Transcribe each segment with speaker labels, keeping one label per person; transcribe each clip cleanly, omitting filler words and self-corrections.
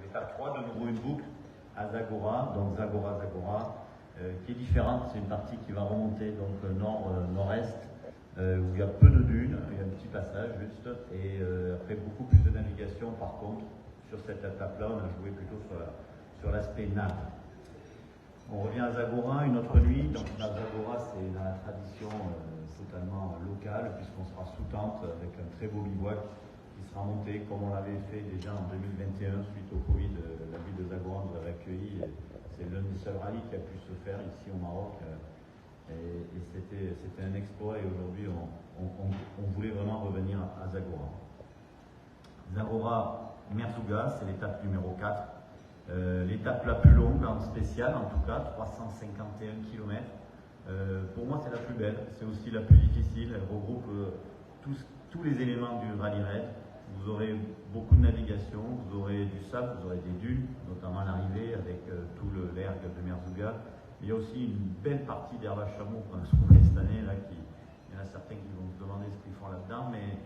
Speaker 1: l'étape 3, de nouveau une boucle à Zagora, donc Zagora, qui est différente. C'est une partie qui va remonter donc nord-est, où il y a peu de dunes, il y a un petit passage juste, et après beaucoup plus de navigation. Par contre, sur cette étape-là, on a joué plutôt sur l'aspect nav. On revient à Zagora, une autre nuit. Donc Zagora, c'est dans la tradition totalement locale, puisqu'on sera sous tente avec un très beau bivouac qui sera monté comme on l'avait fait déjà en 2021 suite au Covid. La ville de Zagora nous avait accueillis. C'est l'un des seuls rallyes qui a pu se faire ici au Maroc. Et c'était un exploit, et aujourd'hui on voulait vraiment revenir à Zagora. Zagora Merzouga, c'est l'étape numéro 4. L'étape la plus longue en spécial, en tout cas 351 km. Pour moi, c'est la plus belle, c'est aussi la plus difficile. Elle regroupe tous les éléments du rallye raid. Vous aurez beaucoup de navigation, vous aurez du sable, vous aurez des dunes, notamment à l'arrivée avec tout l'ergue de Merzouga. Il y a aussi une belle partie d'herbe à chameau qu'on a trouvé cette année. Là, il y en a certains qui vont se demander ce qu'ils font là-dedans, mais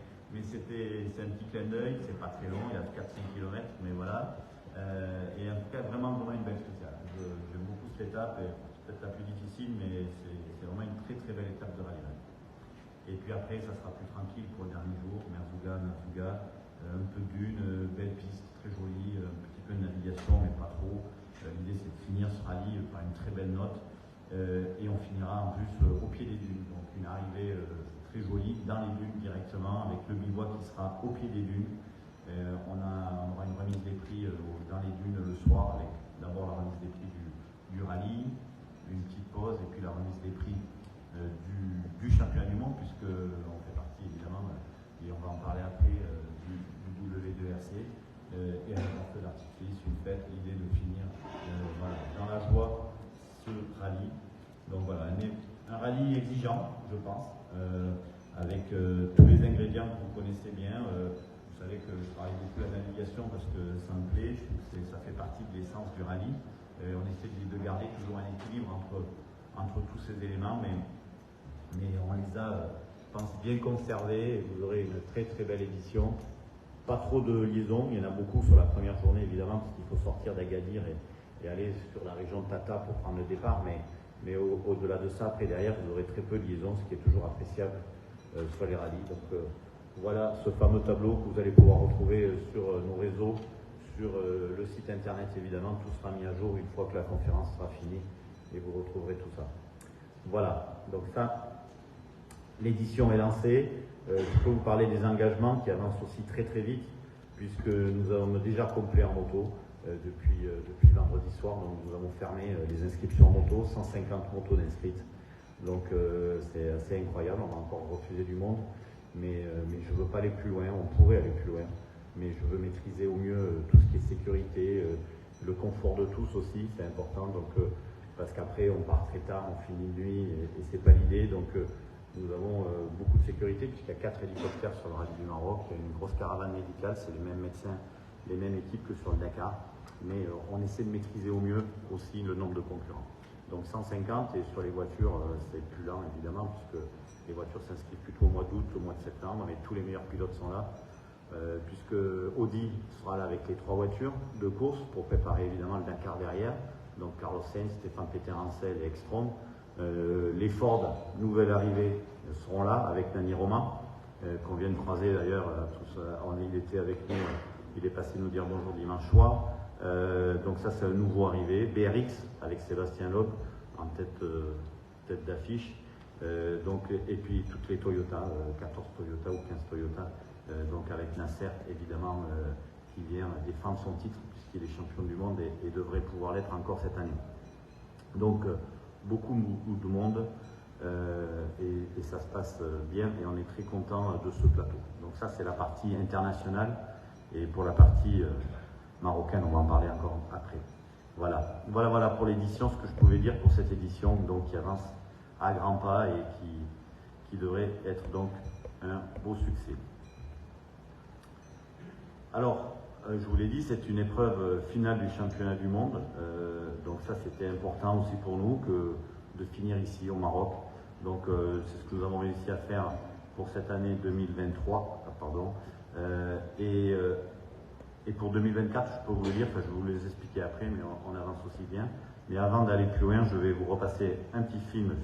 Speaker 1: c'est un petit clin d'œil, c'est pas très long, il y a 4-5 km, mais voilà. Et en tout cas, vraiment une belle spéciale. J'aime beaucoup cette étape, peut-être la plus difficile, mais c'est vraiment une très très belle étape de rallye. Et puis après, ça sera plus tranquille pour le dernier jour. Merzouga, un peu de dune, belle piste, très jolie, un petit peu de navigation, mais pas trop. L'idée, c'est de finir ce rallye par une très belle note. Et on finira en plus au pied des dunes. Donc une arrivée très jolie dans les dunes directement, avec le bivouac qui sera au pied des dunes. On aura une remise des prix dans les dunes le soir, avec d'abord la remise des prix du rallye, une petite pause, et puis la remise des prix du championnat du monde, puisque on fait partie évidemment, et on va en parler après, du W2RC, et avec un feu d'artifice, une fête, l'idée de finir voilà, dans la joie ce rallye. Donc voilà, un rallye exigeant, je pense, avec tous les ingrédients que vous connaissez bien. Vous savez que je travaille beaucoup la navigation parce que ça me plaît, je trouve que ça fait partie de l'essence du rallye. On essaie de garder toujours un équilibre entre tous ces éléments, mais on les a, je pense, bien conservés. Vous aurez une très très belle édition. Pas trop de liaisons, il y en a beaucoup sur la première journée évidemment, parce qu'il faut sortir d'Agadir et aller sur la région de Tata pour prendre le départ, mais au-delà de ça, après derrière, vous aurez très peu de liaisons, ce qui est toujours appréciable sur les rallyes. Donc voilà ce fameux tableau que vous allez pouvoir retrouver sur nos réseaux, sur le site internet évidemment. Tout sera mis à jour une fois que la conférence sera finie et vous retrouverez tout ça. Voilà, donc ça, l'édition est lancée. Je peux vous parler des engagements qui avancent aussi très très vite, puisque nous avons déjà complet en moto depuis vendredi soir. Donc nous avons fermé les inscriptions en moto, 150 motos d'inscrites. Donc c'est assez incroyable, on va encore refuser du monde. Mais je ne veux pas aller plus loin, on pourrait aller plus loin, mais je veux maîtriser au mieux tout ce qui est sécurité, le confort de tous aussi, c'est important, donc, parce qu'après on part très tard, on finit de nuit, et c'est pas l'idée, donc nous avons beaucoup de sécurité, puisqu'il y a 4 hélicoptères sur le rallye du Maroc, il y a une grosse caravane médicale, c'est les mêmes médecins, les mêmes équipes que sur le Dakar, mais on essaie de maîtriser au mieux aussi le nombre de concurrents. Donc 150, et sur les voitures, c'est plus lent évidemment, puisque les voitures s'inscrivent plutôt au mois d'août, au mois de septembre, mais tous les meilleurs pilotes sont là, puisque Audi sera là avec les 3 voitures de course pour préparer évidemment le Dakar derrière. Donc Carlos Sainz, Stéphane Peter-Hansel et Ekstrom. Les Ford, nouvelle arrivée, seront là avec Nani Roman, qu'on vient de croiser d'ailleurs. Il était avec nous, il est passé nous dire bonjour dimanche soir. Donc ça, c'est un nouveau arrivé. BRX avec Sébastien Loeb en tête d'affiche. Et puis toutes les Toyota, 14 Toyota ou 15 Toyota, donc avec Nasser évidemment qui vient défendre son titre puisqu'il est champion du monde et devrait pouvoir l'être encore cette année. Donc beaucoup de monde et ça se passe bien et on est très content de ce plateau. Donc ça, c'est la partie internationale, et pour la partie marocaine, on va en parler encore après. Voilà pour l'édition, ce que je pouvais dire pour cette édition, donc qui avance à grands pas et qui devrait être donc un beau succès. Alors, je vous l'ai dit, c'est une épreuve finale du championnat du monde, donc ça c'était important aussi pour nous de finir ici au Maroc. Donc c'est ce que nous avons réussi à faire pour cette année 2023, Et pour 2024, je peux vous le dire, enfin, je vais vous les expliquer après, mais on avance aussi bien. Mais avant d'aller plus loin, je vais vous repasser un petit film